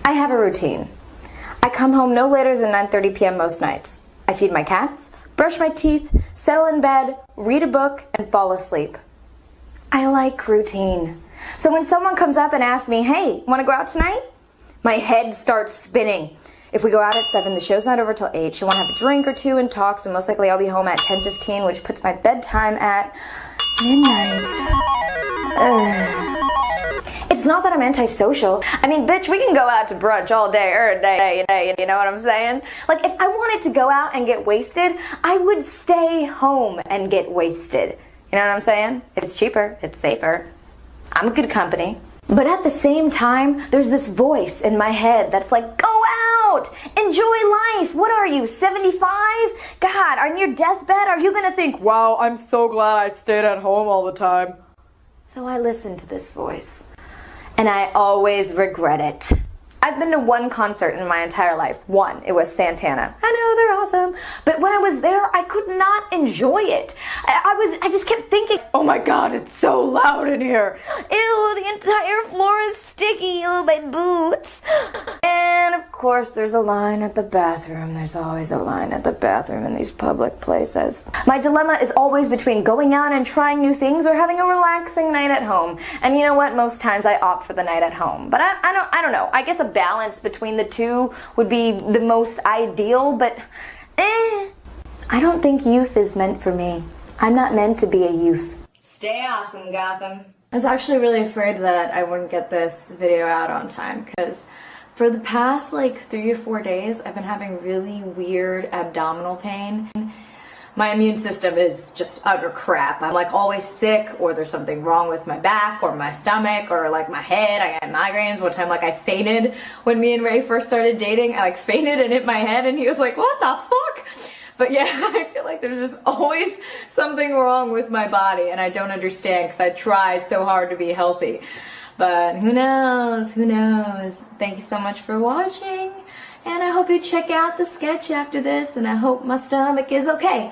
I have a routine. I come home no later than 9:30 p.m. most nights. I feed my cats, brush my teeth, settle in bed, read a book, and fall asleep. I like routine. So when someone comes up and asks me, hey, want to go out tonight? My head starts spinning. If we go out at 7, the show's not over till 8. She'll want to have a drink or two and talk, so most likely I'll be home at 10:15, which puts my bedtime at midnight. It's not that I'm antisocial. I mean, bitch, we can go out to brunch all day, you know what I'm saying? Like, if I wanted to go out and get wasted, I would stay home and get wasted. You know what I'm saying? It's cheaper, it's safer. I'm good company. But at the same time, there's this voice in my head that's like, go out! Enjoy life! What are you, 75? God, on your deathbed, are you gonna think, wow, I'm so glad I stayed at home all the time? So I listen to this voice, and I always regret it. I've been to one concert in my entire life. One. It was Santana. I know, they're awesome. But when I was there, I could not enjoy it. I just kept thinking, oh my God, it's so loud in here. Ew, the entire floor is sticky. Oh, my boots. And of course, there's a line at the bathroom. There's always a line at the bathroom in these public places. My dilemma is always between going out and trying new things or having a relaxing night at home. And you know what? Most times I opt for the night at home. But I don't know. I guess a balance between the two would be the most ideal, but I don't think youth is meant for me. I'm not meant to be a youth. Stay awesome, Gotham. I was actually really afraid that I wouldn't get this video out on time because for the past like 3 or 4 days I've been having really weird abdominal pain. My immune system is just utter crap. I'm like always sick, or there's something wrong with my back or my stomach or like my head. I got migraines. One time like I fainted when me and Ray first started dating. I like fainted and hit my head and he was like, what the fuck? But yeah, I feel like there's just always something wrong with my body and I don't understand because I try so hard to be healthy. But who knows, who knows. Thank you so much for watching and I hope you check out the sketch after this and I hope my stomach is okay.